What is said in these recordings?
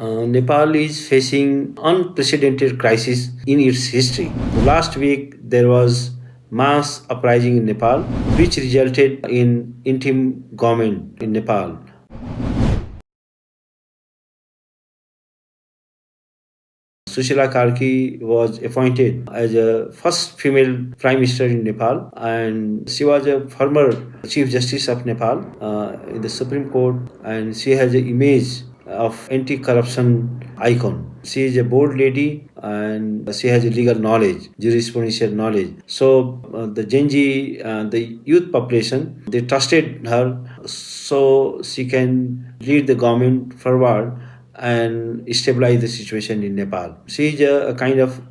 Nepal is facing unprecedented crisis in its history. Last week there was mass uprising in Nepal, which resulted in interim government in Nepal. Sushila Karki was appointed as a first female prime minister in Nepal, and she was a former chief justice of Nepal in the Supreme Court, and she has an image of anti-corruption icon. She is a bold lady and she has a legal knowledge, jurisprudential knowledge. So the Gen Z, the youth population, they trusted her so she can lead the government forward and stabilize the situation in Nepal. She is a kind of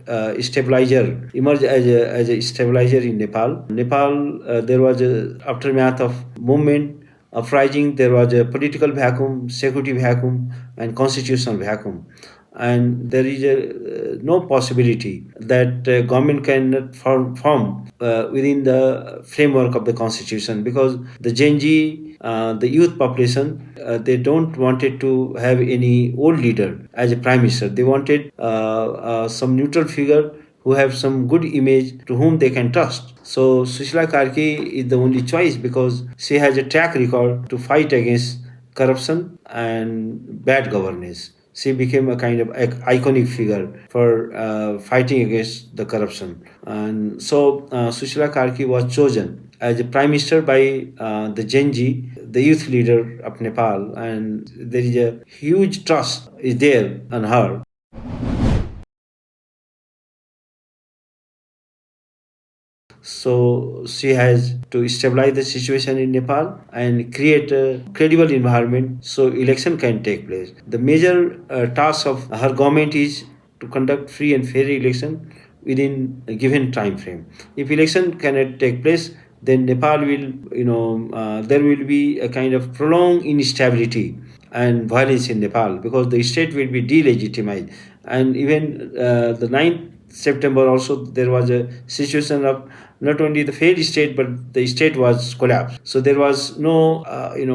stabilizer, emerged as a stabilizer in Nepal. Nepal, there was a aftermath of movement, uprising, there was a political vacuum, security vacuum, and constitutional vacuum. And there is no possibility that government can form within the framework of the constitution, because the Gen Z, the youth population, they don't wanted to have any old leader as a prime minister. They wanted some neutral figure who have some good image to whom they can trust. So Sushila Karki is the only choice because she has a track record to fight against corruption and bad governance. She became a kind of iconic figure for fighting against the corruption. And so Sushila Karki was chosen as a prime minister by the Gen Z, the youth leader of Nepal, and there is a huge trust is there on her. So she has to stabilize the situation in Nepal and create a credible environment so election can take place. The major task of her government is to conduct free and fair election within a given time frame. If election cannot take place, then Nepal will, there will be a kind of prolonged instability and violence in Nepal because the state will be delegitimized. And even the 9th September also there was a situation of not only the failed state but the state was collapsed. So there was no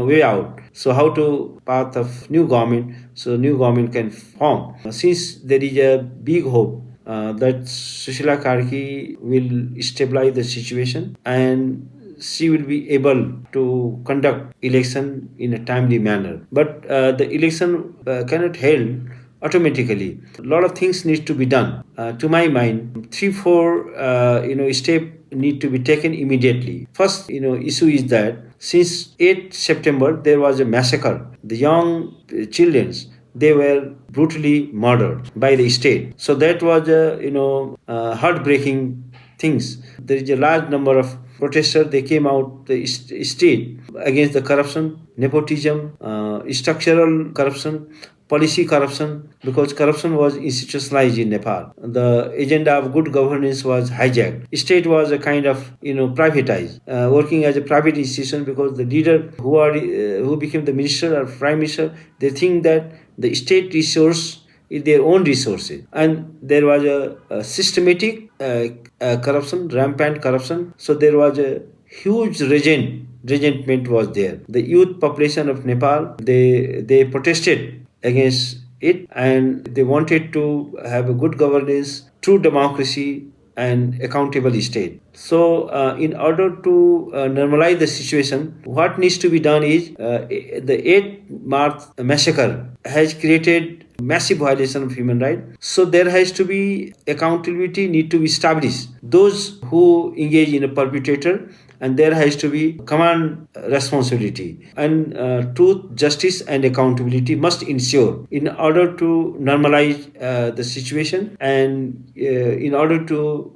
way out. So how to path of new government so new government can form. Since there is a big hope that Sushila Karki will stabilize the situation and she will be able to conduct election in a timely manner. But the election cannot held automatically. A lot of things need to be done. To my mind, three, four, step need to be taken immediately. First, issue is that since 8th September, there was a massacre. The young children, they were brutally murdered by the state. So that was heartbreaking things. There is a large number of protesters. They came out the street against the corruption, nepotism, structural corruption, policy corruption, because corruption was institutionalized in Nepal. The agenda of good governance was hijacked. State was a kind of privatized, working as a private institution, because the leader who became the minister or prime minister, they think that the state resource is their own resources, and there was a systematic corruption, rampant corruption. So there was a huge resentment was there. The youth population of Nepal, they protested against it, and they wanted to have a good governance, true democracy, and accountable state. So, in order to normalize the situation, what needs to be done is the 8th March massacre has created massive violation of human rights. So there has to be accountability need to be established. Those who engage in a perpetrator, and there has to be command responsibility, and truth, justice, and accountability must ensure in order to normalize the situation, and in order to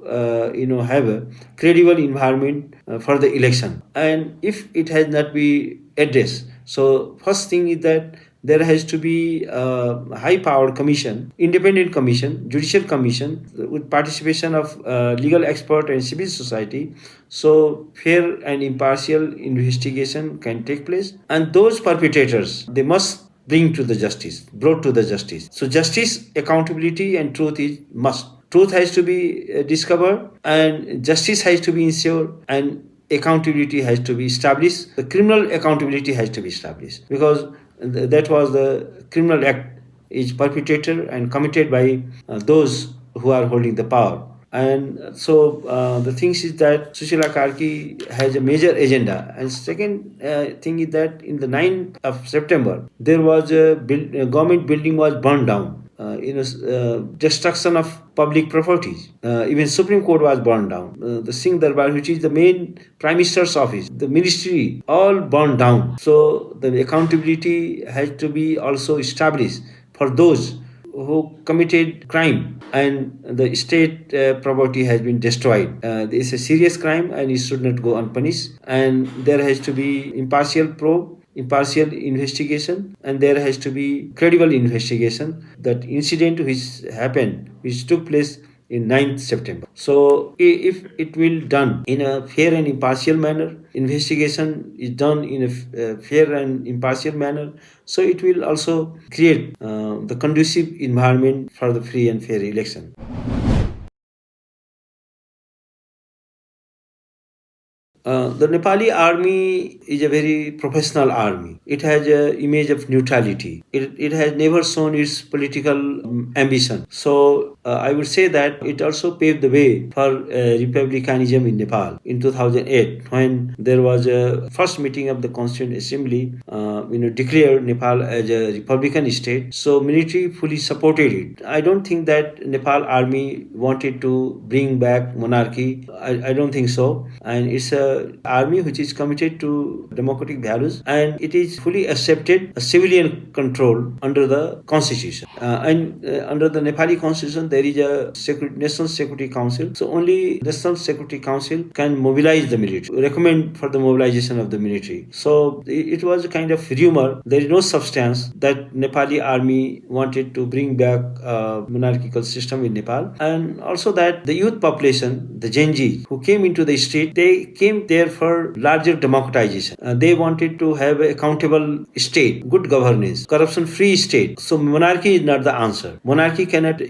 have a credible environment for the election. And if it has not been addressed, so first thing is that there has to be a high powered commission, independent commission, judicial commission with participation of legal expert and civil society, so fair and impartial investigation can take place, and those perpetrators, they must brought to the justice. So justice, accountability, and truth is must. Truth has to be discovered, and justice has to be ensured, and accountability has to be established. The criminal accountability has to be established, because that was the criminal act is perpetrated and committed by those who are holding the power. And so the thing is that Sushila Karki has a major agenda. And second thing is that in the 9th of September, there was a government building was burned down. Destruction of public properties. Even Supreme Court was burned down. The Singh Darbar, which is the main Prime Minister's office, the ministry, all burned down. So the accountability has to be also established for those who committed crime and the state property has been destroyed. It's a serious crime and it should not go unpunished. And there has to be impartial probe, impartial investigation, and there has to be credible investigation. That incident which took place in 9th September. So if it will done in a fair and impartial manner, investigation is done in a fair and impartial manner, so it will also create the conducive environment for the free and fair election. The Nepali army is a very professional army. It has an image of neutrality. It has never shown its political ambition. So I would say that it also paved the way for republicanism in Nepal in 2008, when there was a first meeting of the Constituent Assembly, declared Nepal as a republican state. So military fully supported it. I don't think that Nepal army wanted to bring back monarchy. I don't think so. And it's a army which is committed to democratic values, and it is fully accepted a civilian control under the constitution. Under the Nepali constitution, there is a National Security Council. So only National Security Council can mobilize the military, recommend for the mobilization of the military. So it was a kind of rumor. There is no substance that Nepali army wanted to bring back a monarchical system in Nepal. And also that the youth population, the Gen Z, who came into the street, they came there for larger democratization. They wanted to have an accountable state, good governance, corruption-free state. So monarchy is not the answer. Monarchy cannot,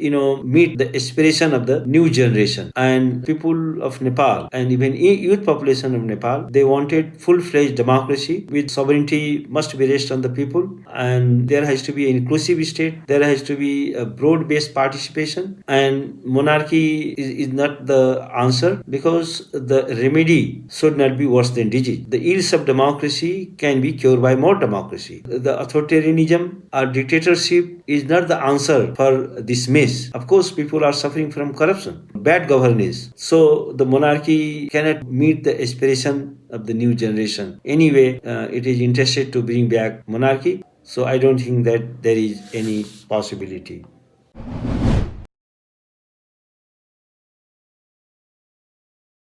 meet the aspiration of the new generation. And people of Nepal and even youth population of Nepal, they wanted full-fledged democracy with sovereignty must be rest on the people, and there has to be an inclusive state. There has to be a broad-based participation, and monarchy is not the answer, because the remedy should not be worse than disease. The ills of democracy can be cured by more democracy. The authoritarianism or dictatorship is not the answer for this mess. Of course, people are suffering from corruption, bad governance. So the monarchy cannot meet the aspiration of the new generation. Anyway, it is interested to bring back monarchy. So I don't think that there is any possibility.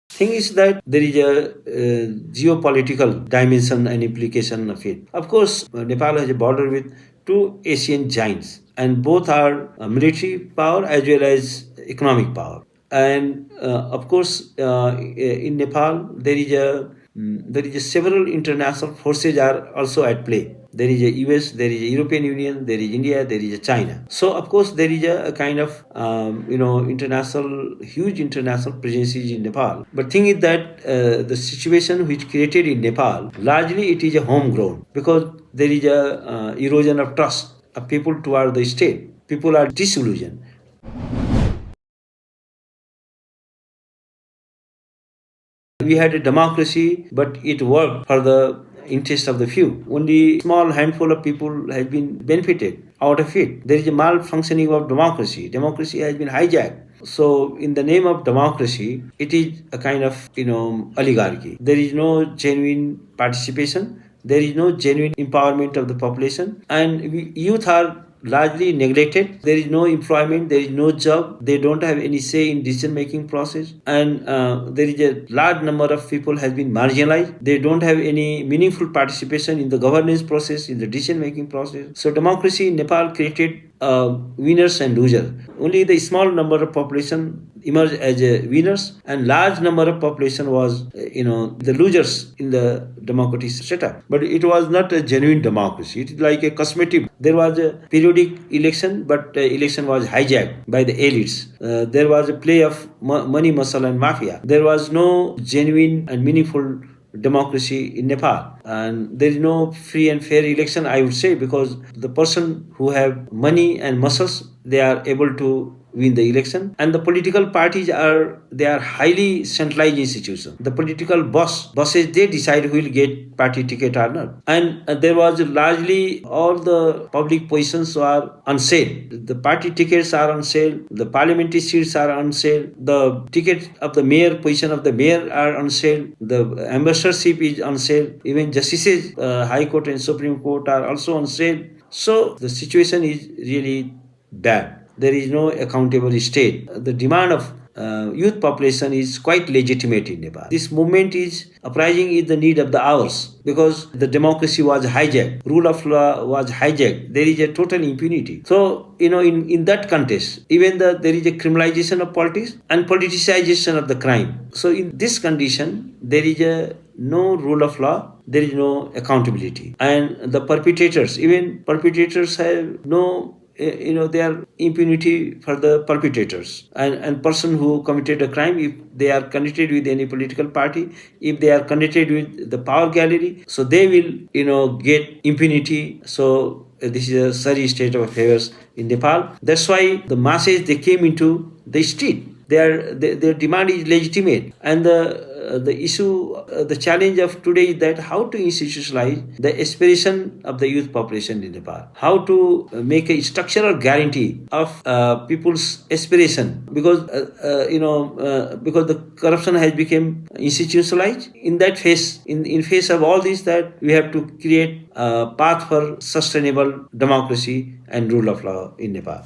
Thing is that there is a geopolitical dimension and implication of it. Of course, Nepal has a border with two Asian giants, and both are military power as well as economic power. And of course, in Nepal there is a several international forces are also at play. There is a US, there is a European Union, there is India, there is a China. So of course there is a kind of huge international presence in Nepal. But thing is that the situation which created in Nepal, largely it is a homegrown, because there is a erosion of trust of people toward the state. People are disillusioned. We had a democracy, but it worked for the interest of the few. Only small handful of people have been benefited out of it. There is a malfunctioning of democracy. Democracy has been hijacked. So in the name of democracy, it is a kind of oligarchy. There is no genuine participation. There is no genuine empowerment of the population, and youth are largely neglected. There is no employment, there is no job, they don't have any say in decision making process, and there is a large number of people has been marginalized. They don't have any meaningful participation in the governance process, in the decision making process. So democracy in Nepal created winners and losers. Only the small number of population emerged as winners, and large number of population was the losers in the democratic setup. But it was not a genuine democracy. It is like a cosmetic. There was a periodic election, but election was hijacked by the elites. There was a play of money, muscle and mafia. There was no genuine and meaningful democracy in Nepal. And there is no free and fair election, I would say, because the person who have money and muscles, they are able to win the election, and the political parties are highly centralized institutions. The political bosses, they decide who will get party ticket or not. And there was largely all the public positions are on sale. The party tickets are on sale, the parliamentary seats are on sale, the ticket of the mayor, position of the mayor are on sale, the ambassadorship is on sale, even justices, high court and supreme court are also on sale. So the situation is really bad. There is no accountable state. The demand of youth population is quite legitimate in Nepal. This movement is uprising is the need of the hours, because the democracy was hijacked, rule of law was hijacked. There is a total impunity. So in that context, even there is a criminalization of politics and politicization of the crime. So in this condition, there is a no rule of law, there is no accountability, and the perpetrators have no their impunity for the perpetrators, and person who committed a crime, if they are connected with any political party, if they are connected with the power gallery, so they will get impunity. So this is a sorry state of affairs in Nepal. That's why the masses, they came into the street. Their demand is legitimate, and the issue, the challenge of today is that how to institutionalize the aspiration of the youth population in Nepal, how to make a structural guarantee of people's aspiration, because because the corruption has become institutionalized. In that phase, in face of all this, that we have to create a path for sustainable democracy and rule of law in Nepal.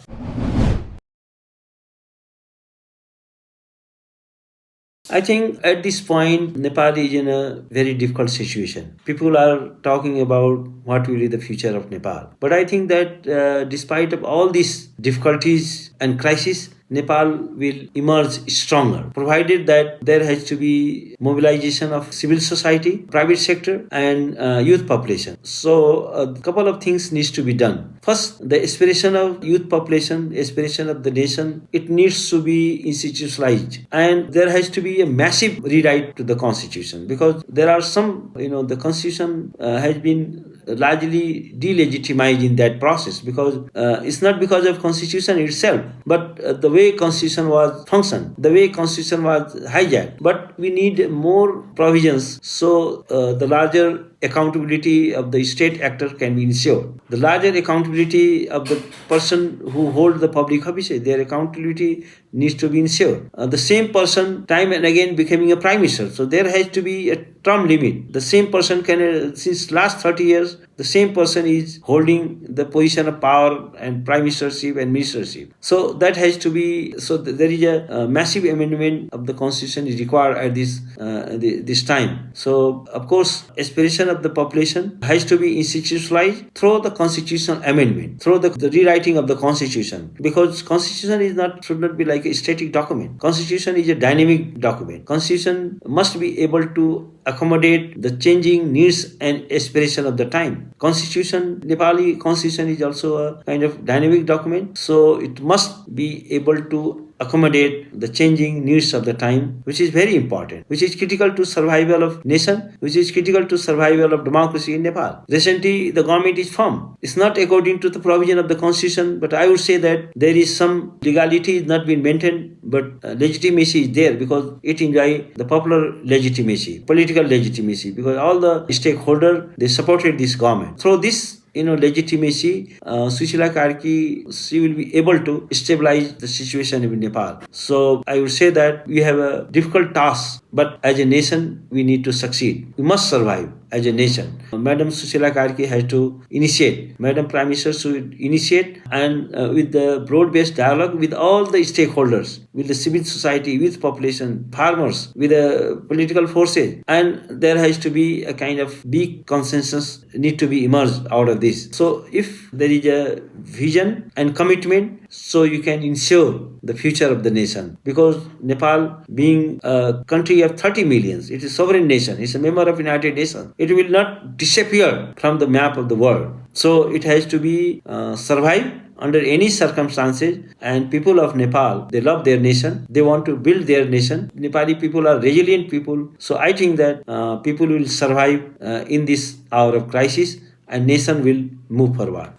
I think at this point, Nepal is in a very difficult situation. People are talking about what will be the future of Nepal. But I think that despite of all these difficulties and crises, Nepal will emerge stronger, provided that there has to be mobilization of civil society, private sector, and youth population. So a couple of things needs to be done. First, the aspiration of youth population, aspiration of the nation, it needs to be institutionalized, and there has to be a massive rewrite to the constitution, because there are some, the constitution has been largely delegitimized in that process, because it's not because of constitution itself, but the way constitution was functioned, the way constitution was hijacked. But we need more provisions, so the larger accountability of the state actor can be ensured. The larger accountability of the person who holds the public offices, their accountability needs to be ensured. The same person time and again becoming a prime minister, so there has to be a term limit. The same person can, since last 30 years, the same person is holding the position of power and prime ministership and ministership. So that has to be, so there is a massive amendment of the constitution is required at this time. So of course, aspiration of the population has to be institutionalized through the constitutional amendment, through the rewriting of the constitution, because constitution should not be like a static document. Constitution is a dynamic document. Constitution must be able to accommodate the changing needs and aspiration of the time. Nepali constitution is also a kind of dynamic document, so it must be able to accommodate the changing needs of the time, which is very important, which is critical to survival of nation, which is critical to survival of democracy in Nepal. Recently, the government is firm. It's not according to the provision of the constitution, but I would say that there is some legality is not being maintained, but legitimacy is there, because it enjoys the popular legitimacy, political legitimacy, because all the stakeholders, they supported this government. Through this legitimacy, Sushila Karki, she will be able to stabilize the situation in Nepal. So I would say that we have a difficult task, but as a nation, we need to succeed. We must survive as a nation. Madam Sushila Karki has to initiate. Madam Prime Minister should initiate, and with the broad-based dialogue with all the stakeholders, with the civil society, with population, farmers, with the political forces, and there has to be a kind of big consensus need to be emerged out of this. So if there is a vision and commitment, so you can ensure the future of the nation, because Nepal being a country of 30 millions, it is a sovereign nation, it's a member of United Nations. It will not disappear from the map of the world. So it has to be survive under any circumstances. And people of Nepal, they love their nation. They want to build their nation. Nepali people are resilient people. So I think that people will survive in this hour of crisis and nation will move forward.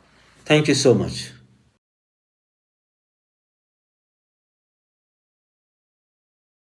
Thank you so much.